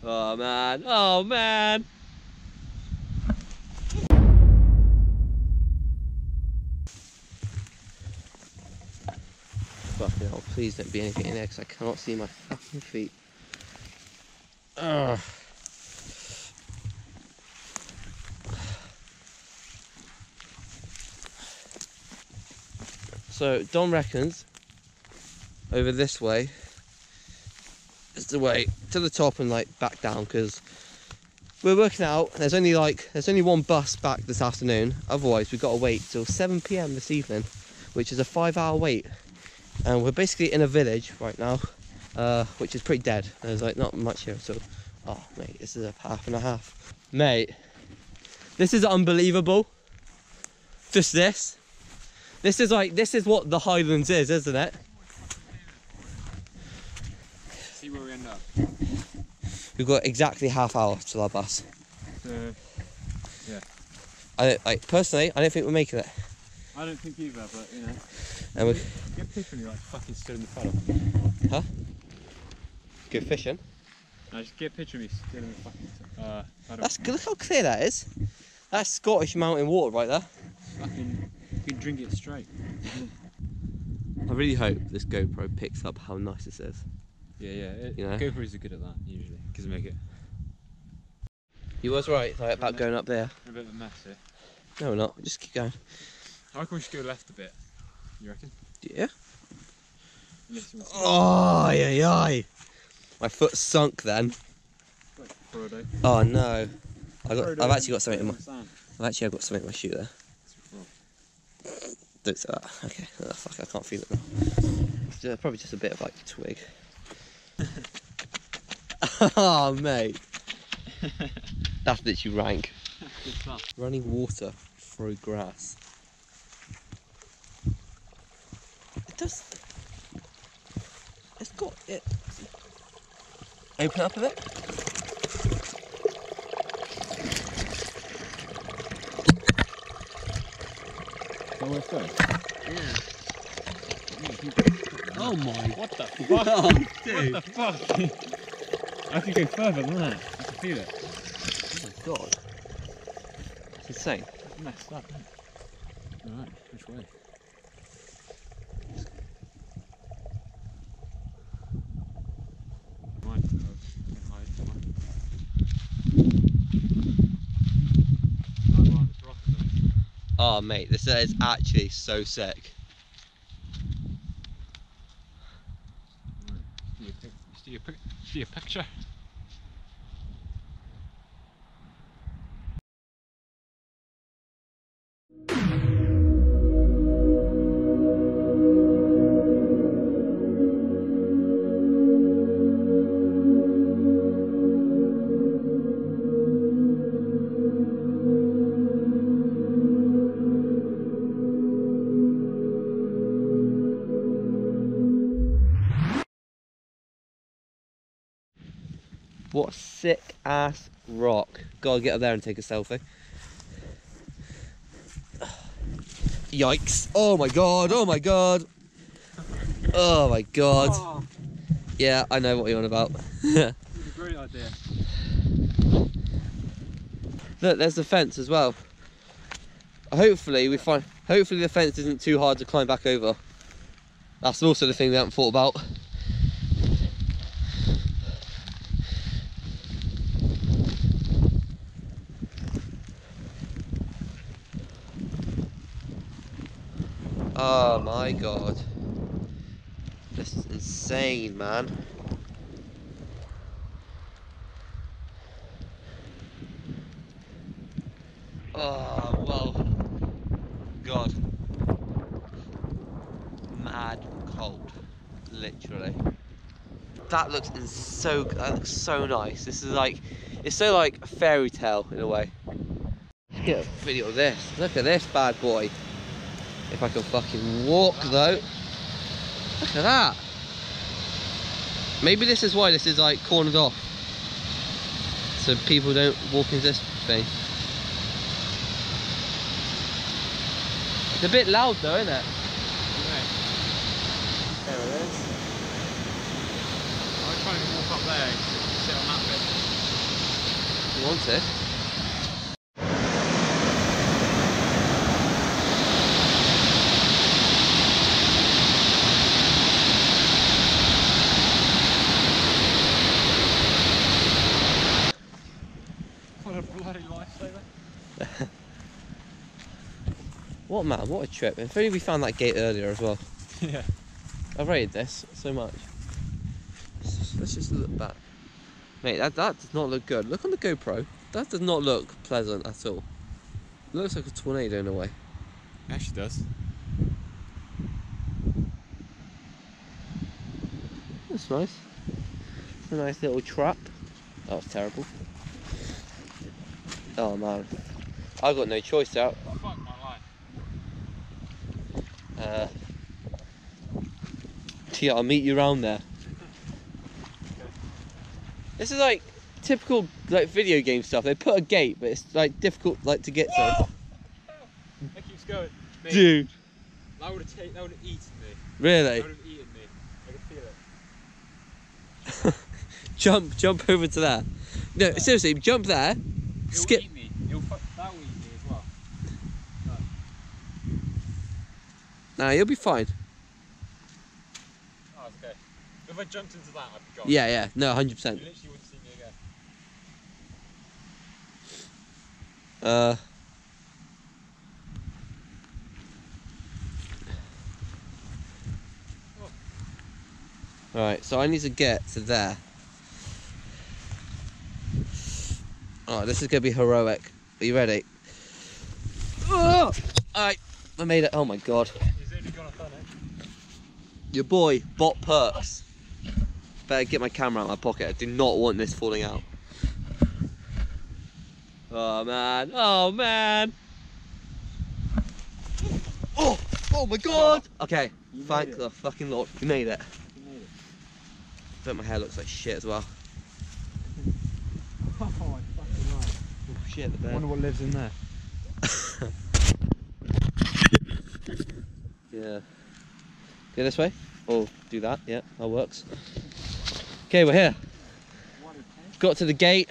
Oh man, oh man. Fucking hell, please don't be anything in there because I cannot see my fucking feet. Ugh. So Don reckons over this way is the way to the top and like back down, because we're working out there's only one bus back this afternoon. Otherwise we've got to wait till 7 PM this evening, which is a 5-hour wait. And we're basically in a village right now, which is pretty dead. There's like not much here, so oh mate, this is a half and a half. Mate, this is unbelievable. Just this. This is what the Highlands is, isn't it? See where we end up. We've got exactly half hour till our bus. Yeah. Personally, I don't think we're making it. I don't think either, but you know. And we get a picture when you like fucking stood in the puddle. Huh? Go fishing? No, just get a picture of me stood in the fucking puddle. That's good. Look how clear that is. That's Scottish mountain water right there. Fucking, you can drink it straight. I really hope this GoPro picks up how nice this is. Yeah. You know? GoPros are good at that usually, because they make it. You was right about going up there. We're a bit of a mess here. No, we're not. Just keep going. I reckon we should go left a bit. You reckon? Yeah. Unless you want to Oh, yeah. My foot sunk then. Frodo. Oh no. Frodo I've actually got something in my. sand. I've got something in my shoe there. Don't say that. Okay. Oh, fuck, I can't feel it now. It's probably just a bit of like twig. Oh mate. That's literally rank. Good stuff. Running water through grass. It does. It's got it. Open it up a bit. So where it's going? Yeah. Oh my. What the fuck? Oh, dude. What the fuck? I could go further than that. I can feel it. Oh my god. It's insane. It's messed up, isn't it? Alright, which way? Oh mate, this is actually so sick. See a picture? What a sick ass rock. Gotta get up there and take a selfie. Yikes. Oh my god, oh my god. Oh my god. Oh, Yeah, I know what you're on about. that's a great idea. Look, there's the fence as well. Hopefully the fence isn't too hard to climb back over. That's also the thing we haven't thought about. Oh my god. This is insane, man. Oh, well. God. Mad cold. Literally. That looks so nice. This is like, it's so like a fairy tale in a way. Let's get a video of this. Look at this bad boy. If I can fucking walk though. Look at that. Maybe this is why this is like cornered off. So people don't walk into this thing. It's a bit loud though, isn't it? There it is. I'll try and walk up there and sit on that bit. if you wanted. What a bloody lifesaver. What man, what a trip. If only we found that gate earlier as well. Yeah. I rated this so much. Let's just look back. Mate, that does not look good. Look on the GoPro. That does not look pleasant at all. It looks like a tornado in a way. It actually does. That's nice. It's a nice little trap. Oh, it's terrible. Oh man. I've got no choice out. Fuck my life. Yeah, I'll meet you around there. This is like typical like video game stuff. They put a gate, but it's like difficult like to get to. It keeps going. Mate, Dude. That would have eaten me. Really? That would have eaten me. I can feel it. Jump over to there. No, seriously, jump there. Skip. It'll eat me. That will eat me as well. Nah, you'll be fine. Oh, it's okay. If I jumped into that, I'd be gone. Yeah, no, 100%. You literally wouldn't see me again. Right, so I need to get to there. Oh, this is going to be heroic. Are you ready? Oh! Alright, I made it. Oh my god. He's only gonna done it. Your boy, Bot Perks. Better get my camera out of my pocket. I do not want this falling out. Oh man. Oh man. Oh my god. Okay, thank the fucking Lord. We made it. But my hair looks like shit as well. Oh, I fucking right. Oh shit, the bear. I wonder what lives in there. Yeah. Go this way? Or do that? Yeah, that works. Okay, we're here. Got to the gate.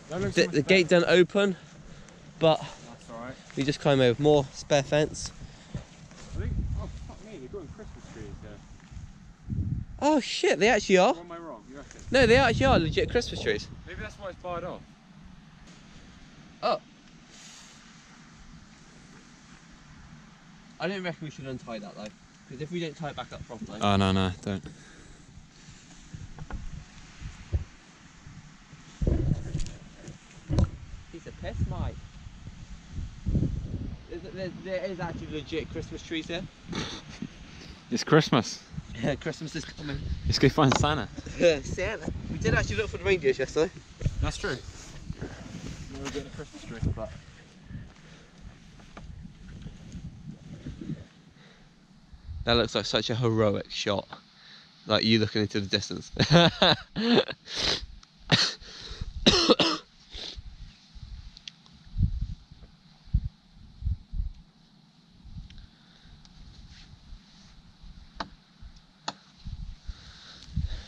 The gate done open, but that's alright. we just climb over more spare fence. I think, oh fuck me, they're growing Christmas trees here. Oh shit, they actually are. Or am I wrong? You reckon? No, they actually are legit Christmas trees. Maybe that's why it's barred off. Oh. I don't reckon we should untie that though, because if we don't tie it back up properly. Oh no, don't. Piece of piss, mate. There is actually legit Christmas trees here. It's Christmas. Yeah, Christmas is coming. Let's go find Santa. Santa. We did actually look for the reindeers yesterday. That's true. We were getting a Christmas tree, but that looks like such a heroic shot. Like you looking into the distance.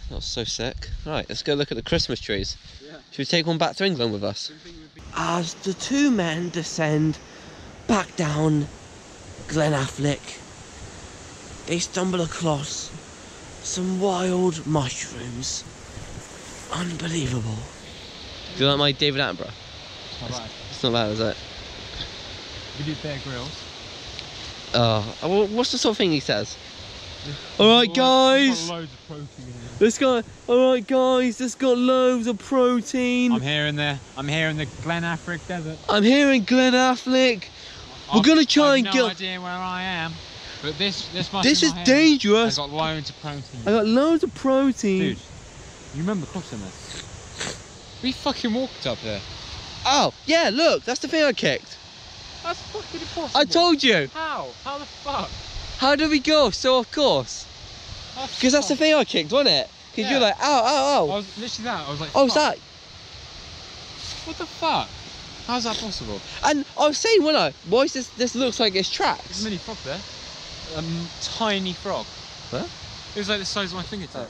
That was so sick. Right, let's go look at the Christmas trees. yeah. Should we take one back to England with us? As the two men descend back down Glen Affric, they stumble across some wild mushrooms. Unbelievable. Do you like my David Attenborough? Not bad. It's not bad, is it? We do Bear Grylls. What's the sort of thing he says? Alright guys, Loads of protein in it. this guy, alright guys, this got loads of protein. I'm here in the Glen Affric desert. I'm here in Glen Affric. We're gonna try and get. get. No idea where I am, but this This is dangerous. I've got loads of protein. I got loads of protein. Dude, you remember crossing this? We fucking walked up there. Oh, yeah, look, that's the thing I kicked. That's fucking impossible. I told you. How? How the fuck? How did we go so off course? Because that's the thing I kicked, wasn't it? Because you're like, ow, I ow, ow. was literally that. I was like, Oh, is fuck. that? What the fuck? How's that possible? And I was saying, wasn't I? Why is this looks like it's There's tracks? a mini frog there. A tiny frog. What? It was like the size of my fingertip.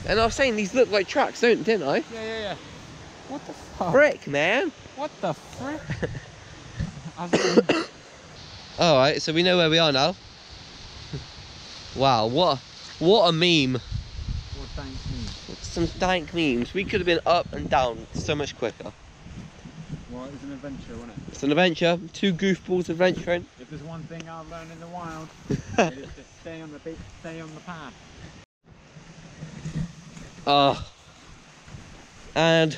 And I was saying these look like tracks, didn't I? Yeah. What the fuck? Frick, man. What the frick? Alright, so we know where we are now. Wow, what a meme. What dank memes? Some dank memes. We could have been up and down so much quicker. Well, it was an adventure, wasn't it? It's an adventure, two goofballs adventuring. If there's one thing I've learned in the wild, it is to stay on the beat, stay on the path. Oh. And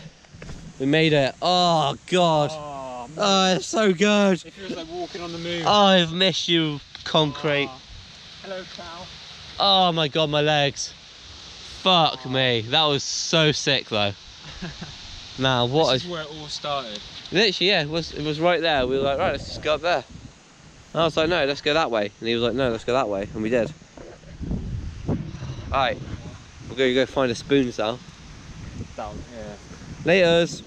we made it. Oh god. Oh, man. Oh, it's so good. It feels like walking on the moon. Oh, I've missed you, concrete. Oh. Hello, cow. Oh my god, my legs. Fuck me. That was so sick though. Now what This is where it all started. Literally, yeah, it was right there. We were like, right, let's just go up there. And I was like, no, let's go that way. And he was like, no, let's go that way. And we did. Alright, we're going to go find a spoons now. Down, yeah. Laters.